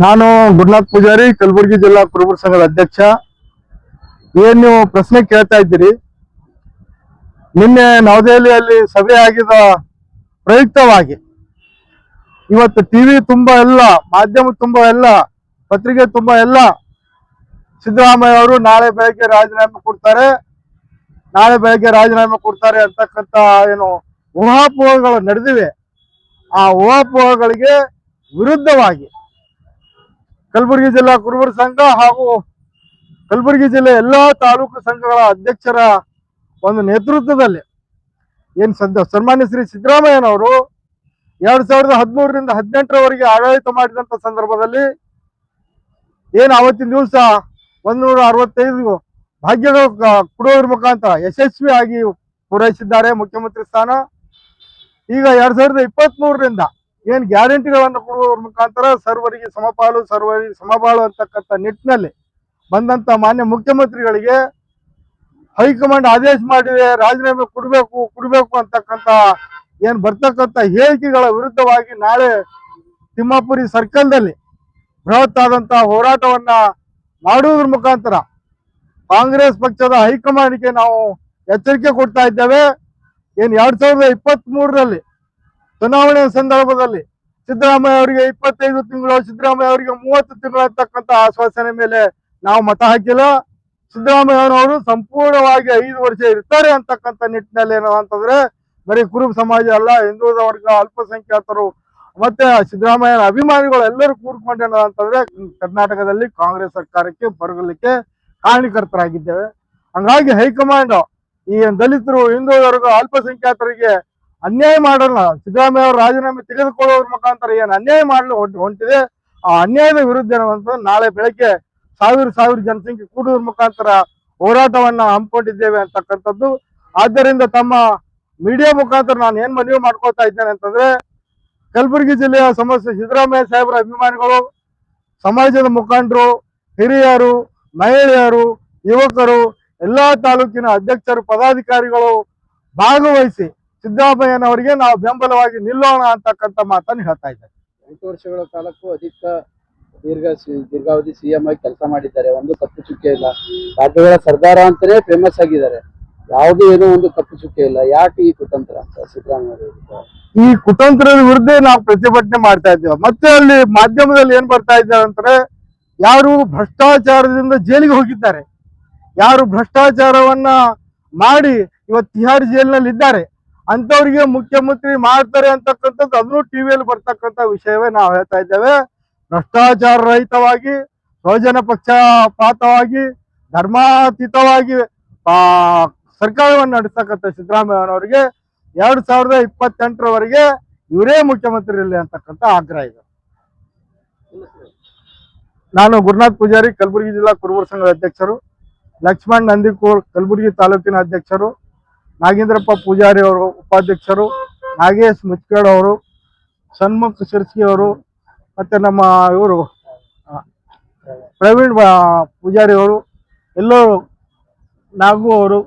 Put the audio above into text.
ನಾನು ಗುರುನಾಥ್ ಪೂಜಾರಿ, ಕಲಬುರಗಿ ಜಿಲ್ಲಾ ಕುರುಬರ ಸಂಘದ ಅಧ್ಯಕ್ಷ. ಏನ್ ನೀವು ಪ್ರಶ್ನೆ ಕೇಳ್ತಾ ಇದ್ದೀರಿ, ನಿನ್ನೆ ನವದೆಹಲಿಯಲ್ಲಿ ಸಭೆ ಆಗಿದ ಪ್ರಯುಕ್ತವಾಗಿ ಇವತ್ತು ಟಿವಿ ತುಂಬಾ ಎಲ್ಲ, ಮಾಧ್ಯಮ ತುಂಬಾ ಎಲ್ಲ, ಪತ್ರಿಕೆ ತುಂಬಾ ಎಲ್ಲ ಸಿದ್ದರಾಮಯ್ಯ ಅವರು ನಾಳೆ ಬೆಳಗ್ಗೆ ರಾಜೀನಾಮೆ ಕೊಡ್ತಾರೆ ಅಂತಕ್ಕಂಥ ಏನು ಊಹಾಪೋಹಗಳು ನಡೆದಿವೆ. ಆ ಊಹಾಪೋಹಗಳಿಗೆ ವಿರುದ್ಧವಾಗಿ ಕಲಬುರಗಿ ಜಿಲ್ಲಾ ಕುರುಬರ ಸಂಘ ಹಾಗೂ ಕಲಬುರಗಿ ಜಿಲ್ಲೆ ಎಲ್ಲಾ ತಾಲೂಕು ಸಂಘಗಳ ಅಧ್ಯಕ್ಷರ ಒಂದು ನೇತೃತ್ವದಲ್ಲಿ ಸನ್ಮಾನ್ಯ ಶ್ರೀ ಸಿದ್ದರಾಮಯ್ಯನವರು 2013ರಿಂದ 2018ರವರೆಗೆ ಆಡಳಿತ ಮಾಡಿದಂತ ಸಂದರ್ಭದಲ್ಲಿ ಅವತ್ತಿನ ದಿವಸ 165 ಭಾಗ್ಯಗಳು ಕೊಡುವುದರ ಮುಖಾಂತರ ಯಶಸ್ವಿಯಾಗಿ ಪೂರೈಸಿದ್ದಾರೆ ಮುಖ್ಯಮಂತ್ರಿ ಸ್ಥಾನ. ಈಗ 2023ರಿಂದ ಗ್ಯಾರಂಟಿಗಳನ್ನು ಕೊಡುವುದರ ಮುಖಾಂತರ ಸರ್ವರಿಗೆ ಸಮಬಾಳು ಅಂತಕ್ಕಂಥ ನಿಟ್ಟಿನಲ್ಲಿ ಬಂದಂತ ಮಾನ್ಯ ಮುಖ್ಯಮಂತ್ರಿಗಳಿಗೆ ಹೈಕಮಾಂಡ್ ಆದೇಶ ಮಾಡಿದೆ, ರಾಜೀನಾಮೆ ಕೊಡಬೇಕು ಅಂತಕ್ಕಂಥ ಬರ್ತಕ್ಕಂಥ ಹೇಳಿಕೆಗಳ ವಿರುದ್ಧವಾಗಿ ನಾಳೆ ತಿಮ್ಮಾಪುರಿ ಸರ್ಕಲ್ದಲ್ಲಿ ಬೃಹತ್ ಆದಂತಹ ಹೋರಾಟವನ್ನ ಮಾಡುವುದರ ಮುಖಾಂತರ ಕಾಂಗ್ರೆಸ್ ಪಕ್ಷದ ಹೈಕಮಾಂಡ್ಗೆ ನಾವು ಎಚ್ಚರಿಕೆ ಕೊಡ್ತಾ ಇದ್ದೇವೆ. 2023ರಲ್ಲಿ ಚುನಾವಣೆ ಸಂದರ್ಭದಲ್ಲಿ ಸಿದ್ದರಾಮಯ್ಯ ಅವರಿಗೆ 25 ತಿಂಗಳು, ಸಿದ್ದರಾಮಯ್ಯ ಅವರಿಗೆ 30 ತಿಂಗಳು ಅಂತಕ್ಕಂಥ ಆಶ್ವಾಸನೆ ಮೇಲೆ ನಾವು ಮತ ಹಾಕಿಲ್ಲ. ಸಿದ್ದರಾಮಯ್ಯನವರು ಸಂಪೂರ್ಣವಾಗಿ 5 ವರ್ಷ ಇರ್ತಾರೆ ಅಂತಕ್ಕಂಥ ನಿಟ್ಟಿನಲ್ಲಿ ಅಂತಂದ್ರೆ ಬರೀ ಕುರುಬ ಸಮಾಜ ಅಲ್ಲ, ಹಿಂದುಳಿದ ವರ್ಗ, ಅಲ್ಪಸಂಖ್ಯಾತರು ಮತ್ತೆ ಸಿದ್ದರಾಮಯ್ಯನ ಅಭಿಮಾನಿಗಳು ಎಲ್ಲರೂ ಕೂಡ್ಕೊಂಡೇನ ಅಂತಂದ್ರೆ ಕರ್ನಾಟಕದಲ್ಲಿ ಕಾಂಗ್ರೆಸ್ ಸರ್ಕಾರಕ್ಕೆ ಬರಲಿಕ್ಕೆ ಕಾರಣಕರ್ತರಾಗಿದ್ದೇವೆ. ಹಂಗಾಗಿ ಹೈಕಮಾಂಡ್ ಈ ದಲಿತರು, ಹಿಂದುಳಿದ ವರ್ಗ, ಅಲ್ಪಸಂಖ್ಯಾತರಿಗೆ ಅನ್ಯಾಯ ಮಾಡಲ್ಲ, ಸಿದ್ದರಾಮಯ್ಯ ಅವರು ರಾಜೀನಾಮೆ ತೆಗೆದುಕೊಳ್ಳುವ ಮುಖಾಂತರ ಅನ್ಯಾಯ ಮಾಡಲು ಹೊಂಟಿದೆ. ಆ ಅನ್ಯಾಯದ ವಿರುದ್ಧ ನಾಳೆ ಬೆಳಗ್ಗೆ ಸಾವಿರ ಜನಸಂಖ್ಯೆ ಕೂಡುವ ಮುಖಾಂತರ ಹೋರಾಟವನ್ನ ಹಮ್ಮಿಕೊಂಡಿದ್ದೇವೆ ಅಂತಕ್ಕಂಥದ್ದು. ಆದ್ದರಿಂದ ತಮ್ಮ ಮೀಡಿಯಾ ಮುಖಾಂತರ ನಾನು ಏನ್ ಮನವಿ ಮಾಡ್ಕೊಳ್ತಾ ಇದ್ದೇನೆ ಅಂತಂದ್ರೆ, ಕಲಬುರಗಿ ಜಿಲ್ಲೆಯ ಸಮಸ್ಯೆ ಸಿದ್ದರಾಮಯ್ಯ ಸಾಹೇಬರ ಅಭಿಮಾನಿಗಳು, ಸಮಾಜದ ಮುಖಂಡರು, ಹಿರಿಯರು, ಮಹಿಳೆಯರು, ಯುವಕರು, ಎಲ್ಲಾ ತಾಲೂಕಿನ ಅಧ್ಯಕ್ಷರು, ಪದಾಧಿಕಾರಿಗಳು ಭಾಗವಹಿಸಿ ಸಿದ್ದರಾಮಯ್ಯನವರಿಗೆ ನಾವು ಬೆಂಬಲವಾಗಿ ನಿಲ್ಲೋಣ ಅಂತಕ್ಕಂಥ ಮಾತನ್ನು ಹೇಳ್ತಾ ಇದ್ದಾರೆ. 8 ವರ್ಷಗಳ ಕಾಲಕ್ಕೂ ಅಧಿಕ ದೀರ್ಘಾವಧಿ ಸಿಎಂ ಆಗಿ ಕೆಲಸ ಮಾಡಿದ್ದಾರೆ. ಒಂದು ಕಪ್ಪು ಚುಕ್ಕೆ ಇಲ್ಲ. ರಾಜ್ಯಗಳ ಸರ್ದಾರ ಅಂತಾನೆ ಫೇಮಸ್ ಆಗಿದ್ದಾರೆ. ಯಾವುದೇ ಏನೋ ಒಂದು ಕಪ್ಪು ಚುಕ್ಕೆ ಇಲ್ಲ. ಯಾಕೆ ಈ ಕುತಂತ್ರ ಅಂತ ಸಿದ್ದರಾಮಯ್ಯ? ಈ ಕುತಂತ್ರದ ವಿರುದ್ಧ ನಾವು ಪ್ರತಿಭಟನೆ ಮಾಡ್ತಾ ಇದ್ದೇವೆ. ಮತ್ತೆ ಅಲ್ಲಿ ಮಾಧ್ಯಮದಲ್ಲಿ ಏನ್ ಬರ್ತಾ ಇದ್ದಾರೆ ಅಂದ್ರೆ, ಯಾರು ಭ್ರಷ್ಟಾಚಾರದಿಂದ ಜೈಲಿಗೆ ಹೋಗಿದ್ದಾರೆ, ಯಾರು ಭ್ರಷ್ಟಾಚಾರವನ್ನ ಮಾಡಿ ಇವತ್ತು ತಿಹಾರ್ ಜೈಲಿನಲ್ಲಿ ಇದ್ದಾರೆ ಅಂತವರಿಗೆ ಮುಖ್ಯಮಂತ್ರಿ ಮಾಡ್ತಾರೆ ಅಂತಕ್ಕಂಥದ್ದು ಅದನ್ನು ಟಿವಿಯಲ್ಲಿ ಬರ್ತಕ್ಕಂಥ ವಿಷಯವೇ ನಾವು ಹೇಳ್ತಾ ಇದ್ದೇವೆ. ಭ್ರಷ್ಟಾಚಾರ ರಹಿತವಾಗಿ, ಸ್ವಜನ ಪಕ್ಷಪಾತವಾಗಿ, ಧರ್ಮಾತೀತವಾಗಿ ಸರ್ಕಾರವನ್ನು ನಡೆಸ್ತಕ್ಕಂಥ ಸಿದ್ದರಾಮಯ್ಯನವರಿಗೆ 2028ರವರೆಗೆ ಇವರೇ ಮುಖ್ಯಮಂತ್ರಿ ಇರಲಿ ಅಂತಕ್ಕಂಥ ಆಗ್ರಹ ಇದೆ. ನಾನು ಗುರುನಾಥ್ ಪೂಜಾರಿ, ಕಲಬುರಗಿ ಜಿಲ್ಲಾ ಕುರುಬರ ಸಂಘದ ಅಧ್ಯಕ್ಷರು, ಲಕ್ಷ್ಮಣ್ ನಂದಿಕೂರ್ ಕಲಬುರಗಿ ತಾಲೂಕಿನ ಅಧ್ಯಕ್ಷರು, ನಾಗೇಂದ್ರಪ್ಪ ಪೂಜಾರಿ ಅವರು ಉಪಾಧ್ಯಕ್ಷರು, ನಾಗೇಶ್ ಮುಚ್ಕೇಡ್ ಅವರು, ಸನ್ಮುಖ್ ಶಿರ್ಸಿ ಅವರು, ಮತ್ತೆ ನಮ್ಮ ಇವರು ಪ್ರವೀಣ್ ಪೂಜಾರಿ ಅವರು, ಎಲ್ಲೋ ನಾಗು ಅವರು